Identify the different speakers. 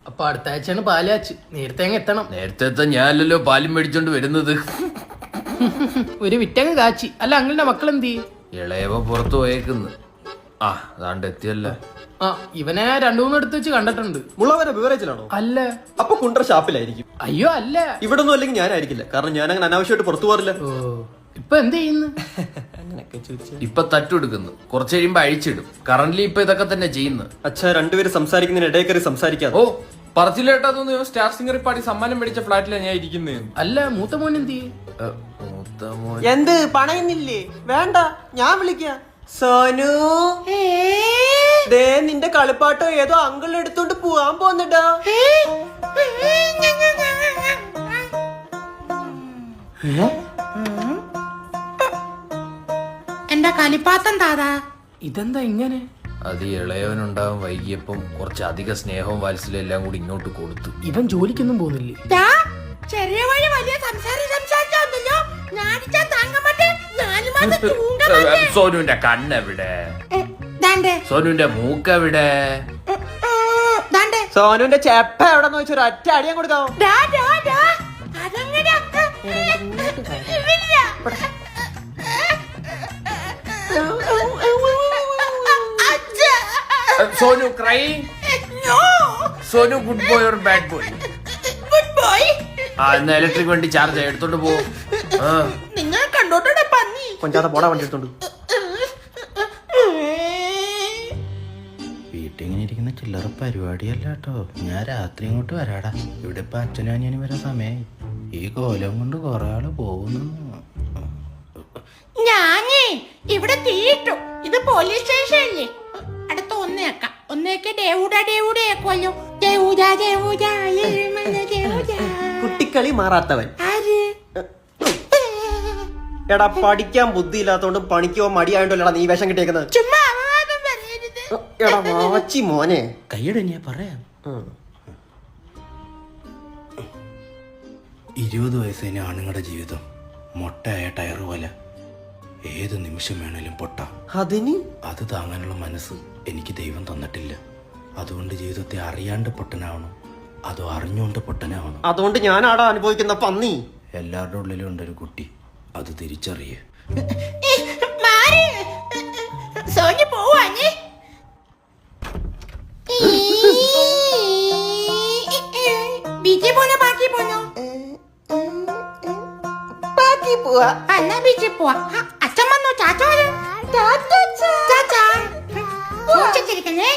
Speaker 1: അപ്പൊ അടുത്ത ആഴ്ചയാണ് പാലാച്ച്. നേരത്തെ അങ്ങ് എത്തണം.
Speaker 2: നേരത്തെ ഞാനല്ലോ പാലും മേടിച്ചോണ്ട് വരുന്നത്.
Speaker 1: ഒരു വിറ്റങ്ങ് കാച്ചി. അല്ല അങ്ങളുടെ മക്കൾ എന്ത് ചെയ്യും?
Speaker 2: ഇളയവ പുറത്തു പോയേക്കുന്നു. ആ അതാണ്ട് എത്തിയല്ല.
Speaker 1: ആ ഇവനെ 2-3 എടുത്ത് വെച്ച് കണ്ടിട്ടുണ്ട്.
Speaker 3: മുള്ളവരെ ബിവറേജിലാണോ?
Speaker 1: അല്ല.
Speaker 3: അപ്പൊ കുണ്ടറ ഷാപ്പിലായിരിക്കും.
Speaker 1: അയ്യോ അല്ല.
Speaker 3: ഇവിടെ ഒന്നും അല്ലെങ്കിൽ ഞാനായിരിക്കില്ല, കാരണം ഞാൻ അങ്ങനെ അനാവശ്യമായിട്ട് പുറത്തു പോകാറില്ല.
Speaker 1: ഓ ഇപ്പൊ എന്ത് ചെയ്യുന്നു?
Speaker 3: അങ്ങനെയൊക്കെ ചോദിച്ചു.
Speaker 2: ഇപ്പൊ തട്ടെടുക്കുന്നു, കുറച്ച് കഴിയുമ്പോ അഴിച്ചിടും. കറന്റ്ലി ഇപ്പൊ ഇതൊക്കെ തന്നെ ചെയ്യുന്നു.
Speaker 3: അച്ഛാ, രണ്ടുപേര് സംസാരിക്കുന്നതിന് ഇടയിൽ കയറി സംസാരിക്കാതെ.
Speaker 2: ഓ പറച്ചിലേട്ടാ തോന്നുന്നു. സ്റ്റാർ സിംഗർ പാടി സമ്മാനം മേടിച്ച ഫ്ലാറ്റിലാണ് ഞാൻ ഇരിക്കുന്നത്.
Speaker 1: അല്ല മൂത്ത മോൻ എന്ത് ചെയ്യും?
Speaker 2: മൂത്ത മോൻ
Speaker 3: എന്ത് പണയുന്നില്ലേ? വേണ്ട, ഞാൻ വിളിക്കാം. സോനു, ദേ നിന്റെ കളിപ്പാട്ടോ ഏതോ അങ്കിൾ എടുത്തോണ്ട് പോവാൻ പോന്നിട്ടാ.
Speaker 4: എന്റെ കളിപ്പാത്തം താതാ.
Speaker 1: ഇതെന്താ ഇങ്ങനെ?
Speaker 2: അത് ഇളയവനുണ്ടാവും വൈകിയപ്പം കുറച്ച് അധിക സ്നേഹവും വാത്സല്യം എല്ലാം കൂടി ഇങ്ങോട്ട് കൊടുത്തു.
Speaker 1: ഇവൻ ജോലിക്കൊന്നും പോകുന്നില്ലേ?
Speaker 4: ചെറിയ വഴി വലിയ സംസാരിച്ചോ. ഞാനിച്ചാ താങ്ങ മാറ്റേ. 4 മാസം തൂങ്ങ.
Speaker 2: സോനുവിന്റെ കണ്ണെവിടെ? സോനുവിന്റെ മൂക്കെവിടെ?
Speaker 3: സോനുവിന്റെ ചെപ്പ എവിടെന്ന് വെച്ചൊരു ഒറ്റ അടിയാൻ കൊടുക്കാവോ?
Speaker 2: Sonu crying? Sonu good boy or bad boy? ആ എന്നാ ഇലക്ട്രിക് വണ്ടി ചാർജ് ആയി എടുത്തോണ്ട് പോ.
Speaker 4: നിങ്ങൾ കണ്ടോട്ടെ പന്നി.
Speaker 3: കൊഞ്ചാത്ത പോടാ വണ്ടി എടുത്തോണ്ട്.
Speaker 5: വീട്ടിങ്ങനെ ഇരിക്കുന്ന ചില്ലറ പരിപാടിയല്ല കേട്ടോ. ഞാൻ രാത്രി ഇങ്ങോട്ട് വരാടാ. ഇവിടെ ഇപ്പൊ അച്ഛനും അനിയനും വരാൻ സമയമായി. ഈ കോലം കൊണ്ട് കുറെ ആള് പോകുന്നു.
Speaker 4: ഞാനേ ഇവിടെ തീയിട്ടു. ഇത് പോലീസ് സ്റ്റേഷനല്ലേ? അടുത്ത ഒന്നേക്ക ഡേവൂടാക്കുമല്ലോ.
Speaker 3: കുട്ടിക്കളി മാറാത്തവൻ.
Speaker 4: ആര്?
Speaker 3: എടാ, പഠിക്കാൻ ബുദ്ധിയില്ലാത്തോണ്ട് പണിക്കോ മടിയായോണ്ടല്ലടാ നീ വേഷം കിട്ടിയേക്കുന്നത്.
Speaker 4: ചുമ്മാ അപവാദം പറയരുത്.
Speaker 3: എടാ വാച്ചി മോനെ.
Speaker 5: കൈയുടെ ഞാൻ പറയാം. 20 വയസ്സിന് ആണുങ്ങളുടെ ജീവിതം മൊട്ടയായ ടയർ പോലെ. ഏത് നിമിഷം വേണേലും പൊട്ടാം.
Speaker 3: അതിന്
Speaker 5: അത് താങ്ങാനുള്ള മനസ്സ് എനിക്ക് ദൈവം തന്നിട്ടില്ല. അതുകൊണ്ട് ജീവിതത്തെ അറിയാണ്ട് പൊട്ടനാവണം, അതോ അറിഞ്ഞുകൊണ്ട് പൊട്ടനാവണം.
Speaker 3: അതുകൊണ്ട് ഞാനാടാ അനുഭവിക്കുന്ന പന്നി.
Speaker 5: എല്ലാവരുടെ ഉള്ളിലും ഉണ്ടൊരു കുട്ടി, അത് തിരിച്ചറിയേ.
Speaker 4: സോനി പോവാഞ്ഞേ. ബീച്ചിൽ പോണോ ബാക്കി പോണോ?
Speaker 3: ബാക്കി പോവാ.
Speaker 4: എന്നാ ബീച്ചിൽ പോവാ. അച്ഛൻ വന്നോ? ചാച്ച വരും. ചാച്ച സൂക്ഷിച്ചിരിക്കണേ.